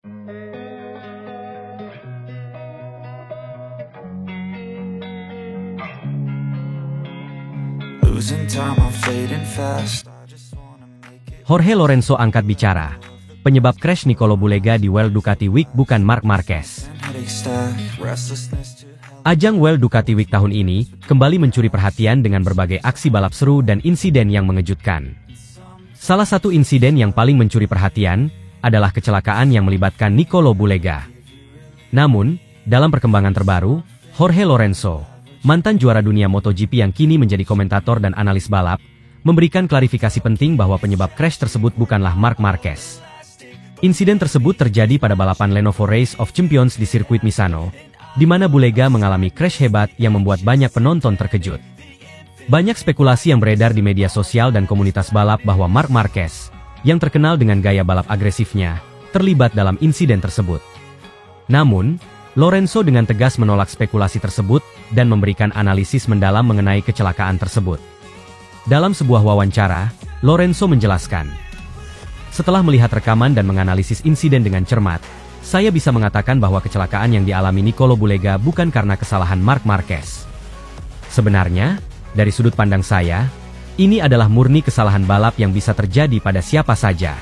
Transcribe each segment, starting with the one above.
Losing time, I'm fading fast. Jorge Lorenzo angkat bicara. Penyebab crash Nicolo Bulega di World Ducati Week bukan Marc Marquez. Ajang World Ducati Week tahun ini kembali mencuri perhatian dengan berbagai aksi balap seru dan insiden yang mengejutkan. Salah satu insiden yang paling mencuri perhatian adalah kecelakaan yang melibatkan Nicolo Bulega. Namun, dalam perkembangan terbaru, Jorge Lorenzo, mantan juara dunia MotoGP yang kini menjadi komentator dan analis balap, memberikan klarifikasi penting bahwa penyebab crash tersebut bukanlah Marc Marquez. Insiden tersebut terjadi pada balapan Lenovo Race of Champions di sirkuit Misano, di mana Bulega mengalami crash hebat yang membuat banyak penonton terkejut. Banyak spekulasi yang beredar di media sosial dan komunitas balap bahwa Marc Marquez, yang terkenal dengan gaya balap agresifnya, terlibat dalam insiden tersebut. Namun, Lorenzo dengan tegas menolak spekulasi tersebut dan memberikan analisis mendalam mengenai kecelakaan tersebut. Dalam sebuah wawancara, Lorenzo menjelaskan, "Setelah melihat rekaman dan menganalisis insiden dengan cermat, saya bisa mengatakan bahwa kecelakaan yang dialami Nicolo Bulega bukan karena kesalahan Marc Marquez. Sebenarnya, dari sudut pandang saya, ini adalah murni kesalahan balap yang bisa terjadi pada siapa saja."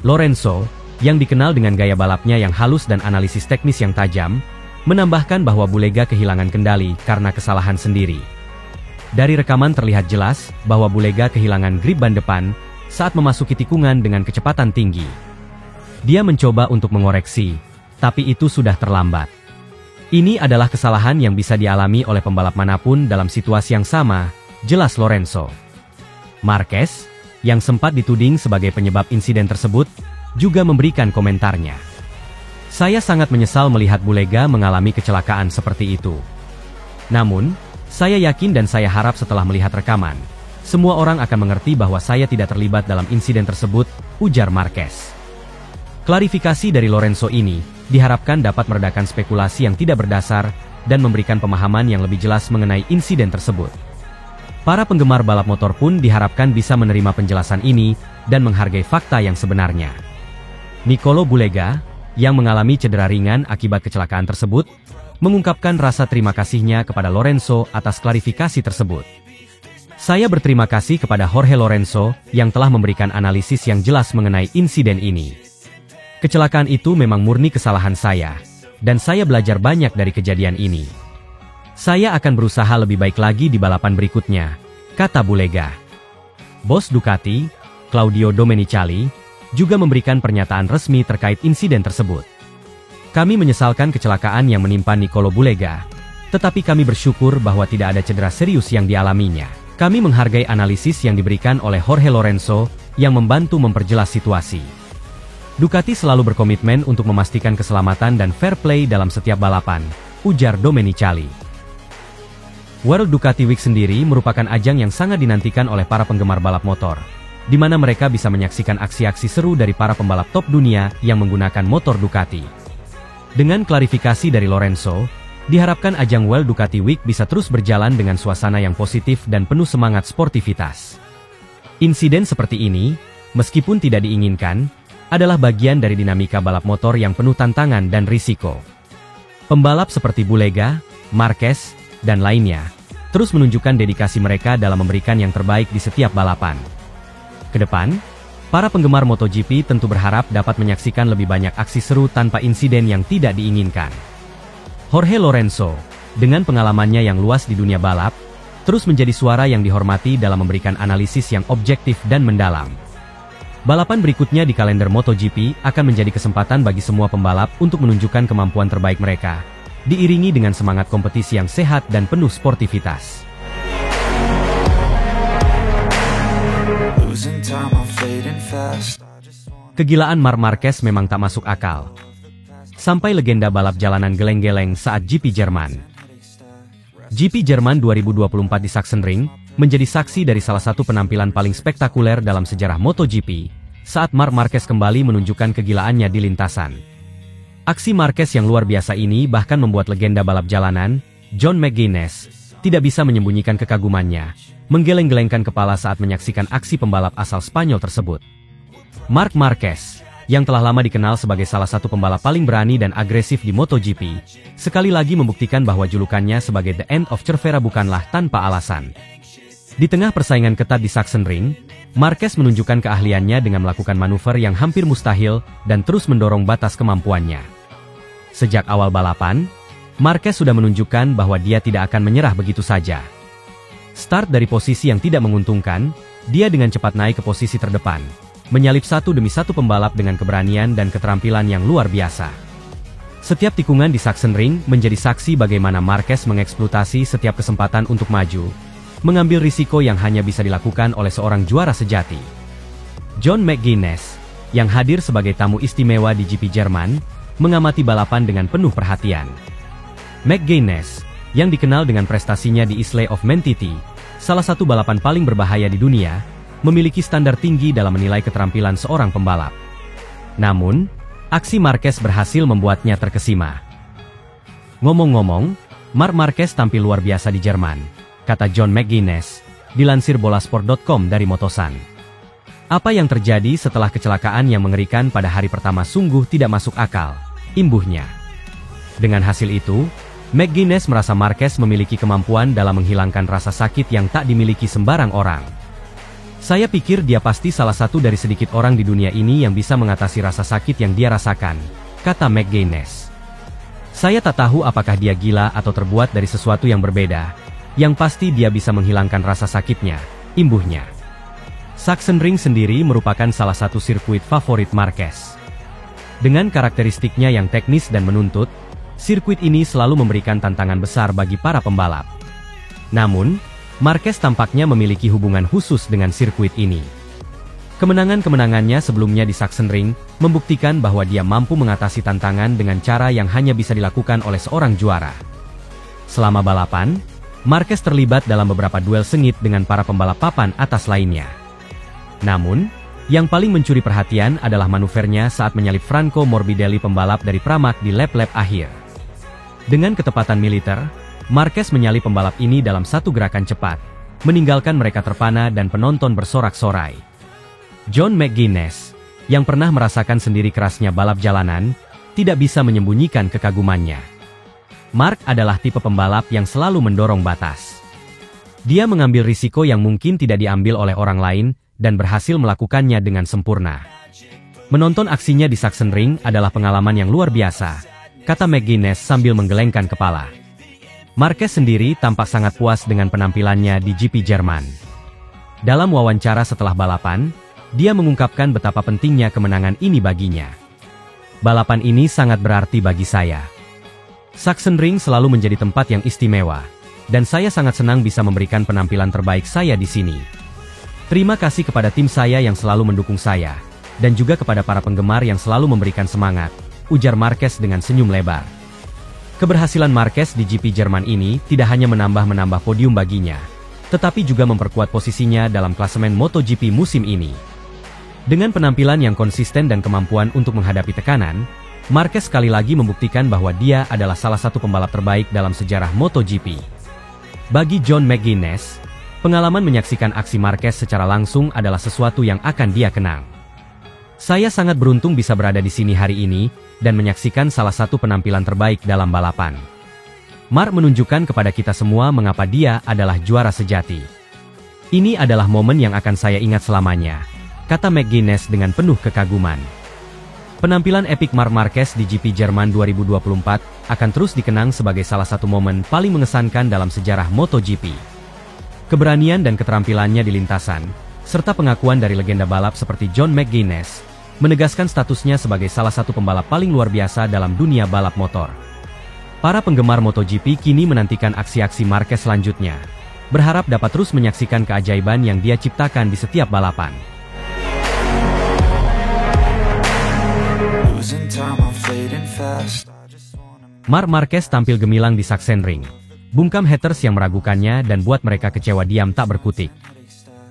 Lorenzo, yang dikenal dengan gaya balapnya yang halus dan analisis teknis yang tajam, menambahkan bahwa Bulega kehilangan kendali karena kesalahan sendiri. Dari rekaman terlihat jelas bahwa Bulega kehilangan grip ban depan saat memasuki tikungan dengan kecepatan tinggi. Dia mencoba untuk mengoreksi, tapi itu sudah terlambat. Ini adalah kesalahan yang bisa dialami oleh pembalap manapun dalam situasi yang sama, jelas Lorenzo. Marquez, yang sempat dituding sebagai penyebab insiden tersebut, juga memberikan komentarnya. "Saya sangat menyesal melihat Bulega mengalami kecelakaan seperti itu. Namun, saya yakin dan saya harap setelah melihat rekaman, semua orang akan mengerti bahwa saya tidak terlibat dalam insiden tersebut," ujar Marquez. Klarifikasi dari Lorenzo ini diharapkan dapat meredakan spekulasi yang tidak berdasar dan memberikan pemahaman yang lebih jelas mengenai insiden tersebut. Para penggemar balap motor pun diharapkan bisa menerima penjelasan ini dan menghargai fakta yang sebenarnya. Nicolo Bulega, yang mengalami cedera ringan akibat kecelakaan tersebut, mengungkapkan rasa terima kasihnya kepada Lorenzo atas klarifikasi tersebut. "Saya berterima kasih kepada Jorge Lorenzo yang telah memberikan analisis yang jelas mengenai insiden ini. Kecelakaan itu memang murni kesalahan saya, dan saya belajar banyak dari kejadian ini. Saya akan berusaha lebih baik lagi di balapan berikutnya," kata Bulega. Bos Ducati, Claudio Domenicali, juga memberikan pernyataan resmi terkait insiden tersebut. "Kami menyesalkan kecelakaan yang menimpa Nicolo Bulega, tetapi kami bersyukur bahwa tidak ada cedera serius yang dialaminya. Kami menghargai analisis yang diberikan oleh Jorge Lorenzo yang membantu memperjelas situasi. Ducati selalu berkomitmen untuk memastikan keselamatan dan fair play dalam setiap balapan," ujar Domenicali. World Ducati Week sendiri merupakan ajang yang sangat dinantikan oleh para penggemar balap motor, di mana mereka bisa menyaksikan aksi-aksi seru dari para pembalap top dunia yang menggunakan motor Ducati. Dengan klarifikasi dari Lorenzo, diharapkan ajang World Ducati Week bisa terus berjalan dengan suasana yang positif dan penuh semangat sportivitas. Insiden seperti ini, meskipun tidak diinginkan, adalah bagian dari dinamika balap motor yang penuh tantangan dan risiko. Pembalap seperti Bulega, Marquez, dan lainnya, terus menunjukkan dedikasi mereka dalam memberikan yang terbaik di setiap balapan. Kedepan, para penggemar MotoGP tentu berharap dapat menyaksikan lebih banyak aksi seru tanpa insiden yang tidak diinginkan. Jorge Lorenzo, dengan pengalamannya yang luas di dunia balap, terus menjadi suara yang dihormati dalam memberikan analisis yang objektif dan mendalam. Balapan berikutnya di kalender MotoGP akan menjadi kesempatan bagi semua pembalap untuk menunjukkan kemampuan terbaik mereka, diiringi dengan semangat kompetisi yang sehat dan penuh sportivitas. Kegilaan Marc Marquez memang tak masuk akal. Sampai legenda balap jalanan geleng-geleng saat GP Jerman. GP Jerman 2024 di Sachsenring menjadi saksi dari salah satu penampilan paling spektakuler dalam sejarah MotoGP, saat Marc Marquez kembali menunjukkan kegilaannya di lintasan. Aksi Marquez yang luar biasa ini bahkan membuat legenda balap jalanan, John McGuinness, tidak bisa menyembunyikan kekagumannya, menggeleng-gelengkan kepala saat menyaksikan aksi pembalap asal Spanyol tersebut. Marc Marquez, yang telah lama dikenal sebagai salah satu pembalap paling berani dan agresif di MotoGP, sekali lagi membuktikan bahwa julukannya sebagai The End of Cervera bukanlah tanpa alasan. Di tengah persaingan ketat di Sachsenring, Marquez menunjukkan keahliannya dengan melakukan manuver yang hampir mustahil dan terus mendorong batas kemampuannya. Sejak awal balapan, Marquez sudah menunjukkan bahwa dia tidak akan menyerah begitu saja. Start dari posisi yang tidak menguntungkan, dia dengan cepat naik ke posisi terdepan, menyalip satu demi satu pembalap dengan keberanian dan keterampilan yang luar biasa. Setiap tikungan di Sachsenring menjadi saksi bagaimana Marquez mengeksploitasi setiap kesempatan untuk maju, mengambil risiko yang hanya bisa dilakukan oleh seorang juara sejati. John McGuinness, yang hadir sebagai tamu istimewa di GP Jerman, mengamati balapan dengan penuh perhatian. McGuinness, yang dikenal dengan prestasinya di Isle of Man TT, salah satu balapan paling berbahaya di dunia, memiliki standar tinggi dalam menilai keterampilan seorang pembalap. Namun, aksi Marquez berhasil membuatnya terkesima. Ngomong-ngomong, Marc Marquez tampil luar biasa di Jerman, kata John McGuinness, dilansir bolasport.com dari Motosan. Apa yang terjadi setelah kecelakaan yang mengerikan pada hari pertama sungguh tidak masuk akal, imbuhnya. Dengan hasil itu, McGuinness merasa Marquez memiliki kemampuan dalam menghilangkan rasa sakit yang tak dimiliki sembarang orang. Saya pikir dia pasti salah satu dari sedikit orang di dunia ini yang bisa mengatasi rasa sakit yang dia rasakan, kata McGuinness. Saya tak tahu apakah dia gila atau terbuat dari sesuatu yang berbeda, yang pasti dia bisa menghilangkan rasa sakitnya, imbuhnya. Sachsenring sendiri merupakan salah satu sirkuit favorit Marquez. Dengan karakteristiknya yang teknis dan menuntut, sirkuit ini selalu memberikan tantangan besar bagi para pembalap. Namun, Marquez tampaknya memiliki hubungan khusus dengan sirkuit ini. Kemenangan-kemenangannya sebelumnya di Sachsenring membuktikan bahwa dia mampu mengatasi tantangan dengan cara yang hanya bisa dilakukan oleh seorang juara. Selama balapan, Marquez terlibat dalam beberapa duel sengit dengan para pembalap papan atas lainnya. Namun, yang paling mencuri perhatian adalah manuvernya saat menyalip Franco Morbidelli, pembalap dari Pramac, di lap-lap akhir. Dengan ketepatan militer, Marquez menyalip pembalap ini dalam satu gerakan cepat, meninggalkan mereka terpana dan penonton bersorak-sorai. John McGuinness, yang pernah merasakan sendiri kerasnya balap jalanan, tidak bisa menyembunyikan kekagumannya. Mark adalah tipe pembalap yang selalu mendorong batas. Dia mengambil risiko yang mungkin tidak diambil oleh orang lain, dan berhasil melakukannya dengan sempurna. Menonton aksinya di Sachsenring adalah pengalaman yang luar biasa, kata McGuinness sambil menggelengkan kepala. Marquez sendiri tampak sangat puas dengan penampilannya di GP Jerman. Dalam wawancara setelah balapan, dia mengungkapkan betapa pentingnya kemenangan ini baginya. Balapan ini sangat berarti bagi saya. Sachsenring selalu menjadi tempat yang istimewa, dan saya sangat senang bisa memberikan penampilan terbaik saya di sini. Terima kasih kepada tim saya yang selalu mendukung saya, dan juga kepada para penggemar yang selalu memberikan semangat, ujar Marquez dengan senyum lebar. Keberhasilan Marquez di GP Jerman ini tidak hanya menambah podium baginya, tetapi juga memperkuat posisinya dalam klasemen MotoGP musim ini. Dengan penampilan yang konsisten dan kemampuan untuk menghadapi tekanan, Marquez sekali lagi membuktikan bahwa dia adalah salah satu pembalap terbaik dalam sejarah MotoGP. Bagi John McGuinness, pengalaman menyaksikan aksi Marquez secara langsung adalah sesuatu yang akan dia kenang. Saya sangat beruntung bisa berada di sini hari ini, dan menyaksikan salah satu penampilan terbaik dalam balapan. Mark menunjukkan kepada kita semua mengapa dia adalah juara sejati. Ini adalah momen yang akan saya ingat selamanya, kata McGuinness dengan penuh kekaguman. Penampilan epik Marc Marquez di GP Jerman 2024 akan terus dikenang sebagai salah satu momen paling mengesankan dalam sejarah MotoGP. Keberanian dan keterampilannya di lintasan, serta pengakuan dari legenda balap seperti John McGuinness, menegaskan statusnya sebagai salah satu pembalap paling luar biasa dalam dunia balap motor. Para penggemar MotoGP kini menantikan aksi-aksi Marquez selanjutnya, berharap dapat terus menyaksikan keajaiban yang dia ciptakan di setiap balapan. Marc Marquez tampil gemilang di Sachsenring, bungkam haters yang meragukannya dan buat mereka kecewa diam tak berkutik.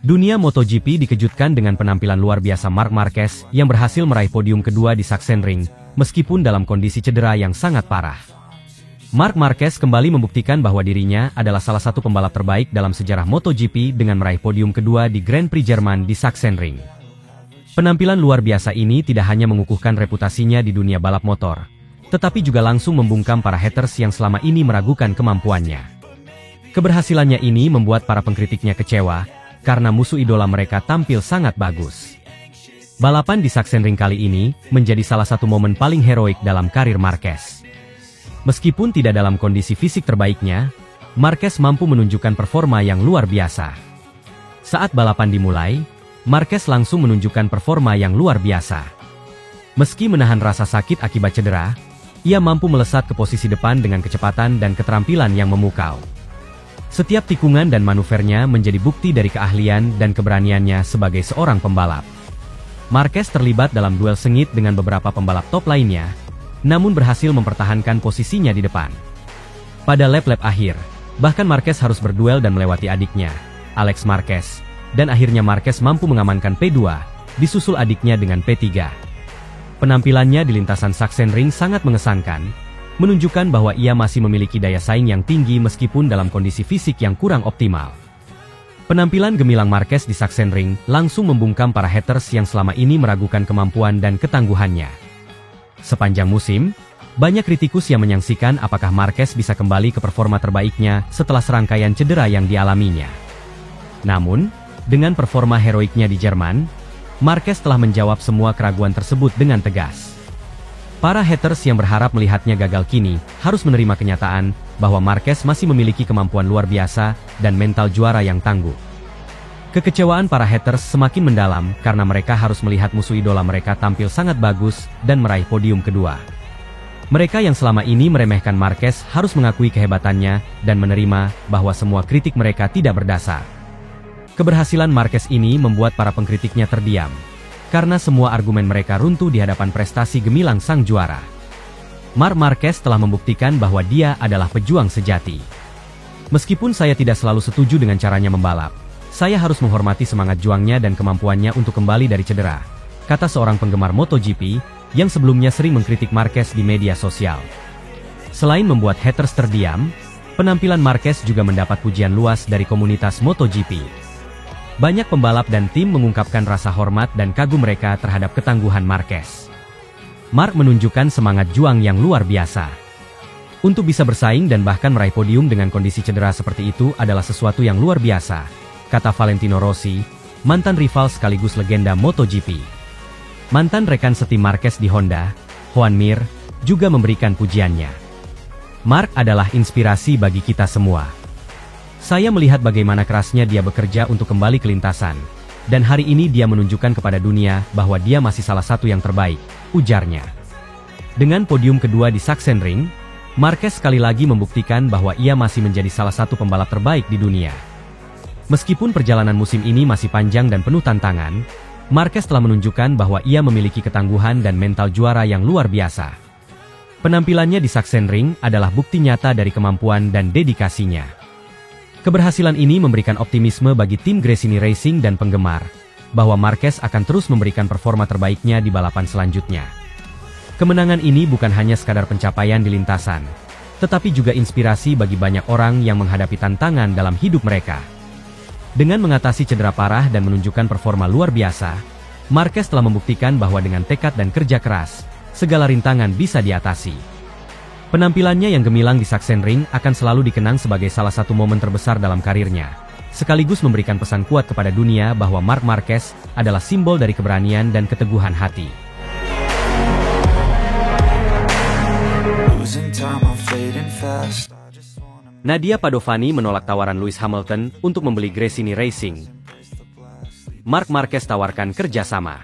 Dunia MotoGP dikejutkan dengan penampilan luar biasa Marc Marquez yang berhasil meraih podium kedua di Sachsenring, meskipun dalam kondisi cedera yang sangat parah. Marc Marquez kembali membuktikan bahwa dirinya adalah salah satu pembalap terbaik dalam sejarah MotoGP dengan meraih podium kedua di Grand Prix Jerman di Sachsenring. Penampilan luar biasa ini tidak hanya mengukuhkan reputasinya di dunia balap motor, tetapi juga langsung membungkam para haters yang selama ini meragukan kemampuannya. Keberhasilannya ini membuat para pengkritiknya kecewa, karena musuh idola mereka tampil sangat bagus. Balapan di Sachsenring kali ini menjadi salah satu momen paling heroik dalam karir Marquez. Meskipun tidak dalam kondisi fisik terbaiknya, Marquez mampu menunjukkan performa yang luar biasa. Saat balapan dimulai, Marquez langsung menunjukkan performa yang luar biasa. Meski menahan rasa sakit akibat cedera, ia mampu melesat ke posisi depan dengan kecepatan dan keterampilan yang memukau. Setiap tikungan dan manuvernya menjadi bukti dari keahlian dan keberaniannya sebagai seorang pembalap. Marquez terlibat dalam duel sengit dengan beberapa pembalap top lainnya, namun berhasil mempertahankan posisinya di depan. Pada lap-lap akhir, bahkan Marquez harus berduel dan melewati adiknya, Alex Marquez, dan akhirnya Marquez mampu mengamankan P2, disusul adiknya dengan P3. Penampilannya di lintasan Sachsenring sangat mengesankan, menunjukkan bahwa ia masih memiliki daya saing yang tinggi meskipun dalam kondisi fisik yang kurang optimal. Penampilan gemilang Marquez di Sachsenring langsung membungkam para haters yang selama ini meragukan kemampuan dan ketangguhannya. Sepanjang musim, banyak kritikus yang menyaksikan apakah Marquez bisa kembali ke performa terbaiknya setelah serangkaian cedera yang dialaminya. Namun, dengan performa heroiknya di Jerman, Marquez telah menjawab semua keraguan tersebut dengan tegas. Para haters yang berharap melihatnya gagal kini harus menerima kenyataan bahwa Marquez masih memiliki kemampuan luar biasa dan mental juara yang tangguh. Kekecewaan para haters semakin mendalam karena mereka harus melihat musuh idola mereka tampil sangat bagus dan meraih podium kedua. Mereka yang selama ini meremehkan Marquez harus mengakui kehebatannya dan menerima bahwa semua kritik mereka tidak berdasar. Keberhasilan Marquez ini membuat para pengkritiknya terdiam, karena semua argumen mereka runtuh di hadapan prestasi gemilang sang juara. Marc Marquez telah membuktikan bahwa dia adalah pejuang sejati. Meskipun saya tidak selalu setuju dengan caranya membalap, saya harus menghormati semangat juangnya dan kemampuannya untuk kembali dari cedera, kata seorang penggemar MotoGP, yang sebelumnya sering mengkritik Marquez di media sosial. Selain membuat haters terdiam, penampilan Marquez juga mendapat pujian luas dari komunitas MotoGP. Banyak pembalap dan tim mengungkapkan rasa hormat dan kagum mereka terhadap ketangguhan Marquez. Marc menunjukkan semangat juang yang luar biasa. Untuk bisa bersaing dan bahkan meraih podium dengan kondisi cedera seperti itu adalah sesuatu yang luar biasa, kata Valentino Rossi, mantan rival sekaligus legenda MotoGP. Mantan rekan setim Marquez di Honda, Joan Mir, juga memberikan pujiannya. Marc adalah inspirasi bagi kita semua. Saya melihat bagaimana kerasnya dia bekerja untuk kembali ke lintasan, dan hari ini dia menunjukkan kepada dunia bahwa dia masih salah satu yang terbaik, ujarnya. Dengan podium kedua di Sachsenring, Marquez sekali lagi membuktikan bahwa ia masih menjadi salah satu pembalap terbaik di dunia. Meskipun perjalanan musim ini masih panjang dan penuh tantangan, Marquez telah menunjukkan bahwa ia memiliki ketangguhan dan mental juara yang luar biasa. Penampilannya di Sachsenring adalah bukti nyata dari kemampuan dan dedikasinya. Keberhasilan ini memberikan optimisme bagi tim Gresini Racing dan penggemar, bahwa Marquez akan terus memberikan performa terbaiknya di balapan selanjutnya. Kemenangan ini bukan hanya sekadar pencapaian di lintasan, tetapi juga inspirasi bagi banyak orang yang menghadapi tantangan dalam hidup mereka. Dengan mengatasi cedera parah dan menunjukkan performa luar biasa, Marquez telah membuktikan bahwa dengan tekad dan kerja keras, segala rintangan bisa diatasi. Penampilannya yang gemilang di Sachsenring akan selalu dikenang sebagai salah satu momen terbesar dalam karirnya, sekaligus memberikan pesan kuat kepada dunia bahwa Marc Marquez adalah simbol dari keberanian dan keteguhan hati. Nadia Padovani menolak tawaran Lewis Hamilton untuk membeli Gresini Racing. Marc Marquez tawarkan kerjasama.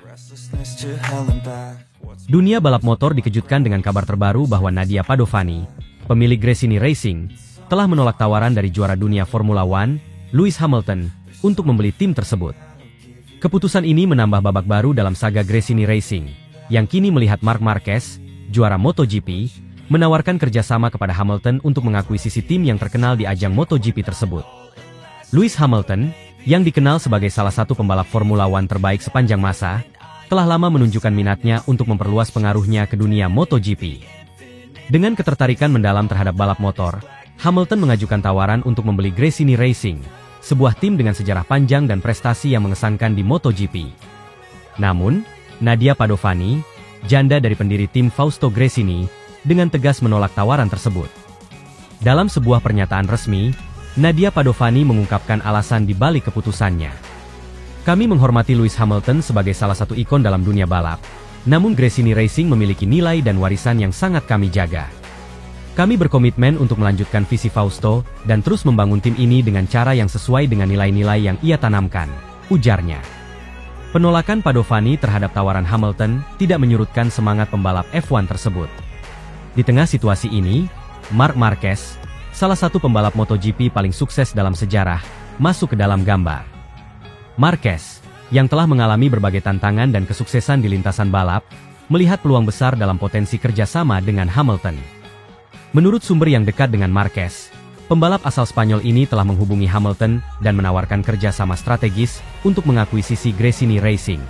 Dunia balap motor dikejutkan dengan kabar terbaru bahwa Nadia Padovani, pemilik Gresini Racing, telah menolak tawaran dari juara dunia Formula One, Lewis Hamilton, untuk membeli tim tersebut. Keputusan ini menambah babak baru dalam saga Gresini Racing, yang kini melihat Marc Marquez, juara MotoGP, menawarkan kerjasama kepada Hamilton untuk mengakuisisi tim yang terkenal di ajang MotoGP tersebut. Lewis Hamilton, yang dikenal sebagai salah satu pembalap Formula One terbaik sepanjang masa, telah lama menunjukkan minatnya untuk memperluas pengaruhnya ke dunia MotoGP. Dengan ketertarikan mendalam terhadap balap motor, Hamilton mengajukan tawaran untuk membeli Gresini Racing, sebuah tim dengan sejarah panjang dan prestasi yang mengesankan di MotoGP. Namun, Nadia Padovani, janda dari pendiri tim Fausto Gresini, dengan tegas menolak tawaran tersebut. Dalam sebuah pernyataan resmi, Nadia Padovani mengungkapkan alasan di balik keputusannya. Kami menghormati Lewis Hamilton sebagai salah satu ikon dalam dunia balap, namun Gresini Racing memiliki nilai dan warisan yang sangat kami jaga. Kami berkomitmen untuk melanjutkan visi Fausto dan terus membangun tim ini dengan cara yang sesuai dengan nilai-nilai yang ia tanamkan, ujarnya. Penolakan Padovani terhadap tawaran Hamilton tidak menyurutkan semangat pembalap F1 tersebut. Di tengah situasi ini, Marc Marquez, salah satu pembalap MotoGP paling sukses dalam sejarah, masuk ke dalam gambar. Marquez, yang telah mengalami berbagai tantangan dan kesuksesan di lintasan balap, melihat peluang besar dalam potensi kerjasama dengan Hamilton. Menurut sumber yang dekat dengan Marquez, pembalap asal Spanyol ini telah menghubungi Hamilton dan menawarkan kerjasama strategis untuk mengakuisisi Gresini Racing.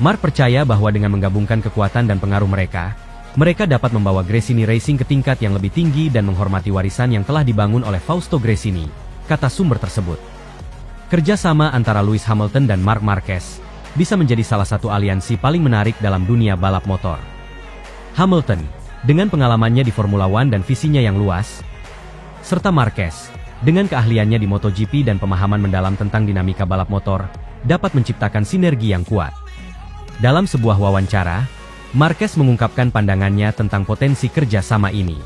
Marc percaya bahwa dengan menggabungkan kekuatan dan pengaruh mereka dapat membawa Gresini Racing ke tingkat yang lebih tinggi dan menghormati warisan yang telah dibangun oleh Fausto Gresini, kata sumber tersebut. Kerjasama antara Lewis Hamilton dan Marc Marquez bisa menjadi salah satu aliansi paling menarik dalam dunia balap motor. Hamilton, dengan pengalamannya di Formula One dan visinya yang luas, serta Marquez, dengan keahliannya di MotoGP dan pemahaman mendalam tentang dinamika balap motor, dapat menciptakan sinergi yang kuat. Dalam sebuah wawancara, Marquez mengungkapkan pandangannya tentang potensi kerjasama ini.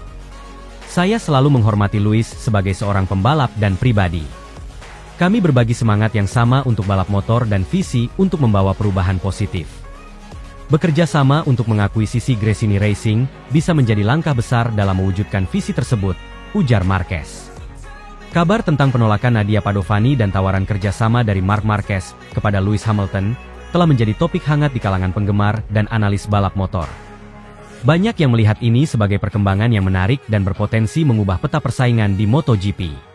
Saya selalu menghormati Lewis sebagai seorang pembalap dan pribadi. Kami berbagi semangat yang sama untuk balap motor dan visi untuk membawa perubahan positif. Bekerja sama untuk mengakuisisi Gresini Racing bisa menjadi langkah besar dalam mewujudkan visi tersebut, ujar Marquez. Kabar tentang penolakan Nadia Padovani dan tawaran kerjasama dari Marc Marquez kepada Lewis Hamilton telah menjadi topik hangat di kalangan penggemar dan analis balap motor. Banyak yang melihat ini sebagai perkembangan yang menarik dan berpotensi mengubah peta persaingan di MotoGP.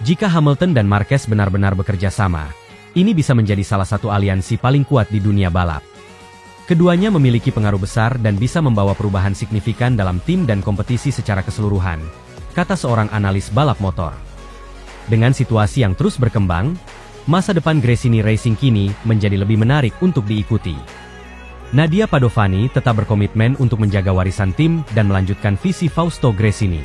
Jika Hamilton dan Marquez benar-benar bekerja sama, ini bisa menjadi salah satu aliansi paling kuat di dunia balap. Keduanya memiliki pengaruh besar dan bisa membawa perubahan signifikan dalam tim dan kompetisi secara keseluruhan, kata seorang analis balap motor. Dengan situasi yang terus berkembang, masa depan Gresini Racing kini menjadi lebih menarik untuk diikuti. Nadia Padovani tetap berkomitmen untuk menjaga warisan tim dan melanjutkan visi Fausto Gresini.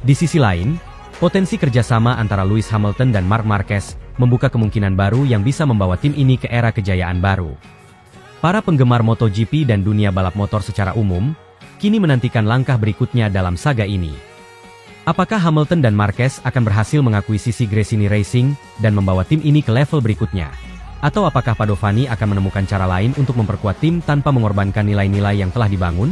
Di sisi lain, potensi kerjasama antara Lewis Hamilton dan Marc Marquez membuka kemungkinan baru yang bisa membawa tim ini ke era kejayaan baru. Para penggemar MotoGP dan dunia balap motor secara umum, kini menantikan langkah berikutnya dalam saga ini. Apakah Hamilton dan Marquez akan berhasil mengakuisisi Gresini Racing dan membawa tim ini ke level berikutnya? Atau apakah Padovani akan menemukan cara lain untuk memperkuat tim tanpa mengorbankan nilai-nilai yang telah dibangun?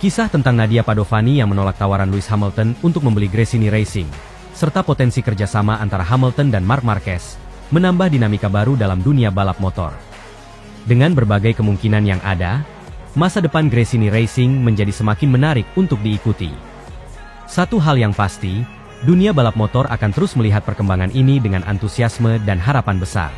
Kisah tentang Nadia Padovani yang menolak tawaran Lewis Hamilton untuk membeli Gresini Racing, serta potensi kerjasama antara Hamilton dan Marc Marquez, menambah dinamika baru dalam dunia balap motor. Dengan berbagai kemungkinan yang ada, masa depan Gresini Racing menjadi semakin menarik untuk diikuti. Satu hal yang pasti, dunia balap motor akan terus melihat perkembangan ini dengan antusiasme dan harapan besar.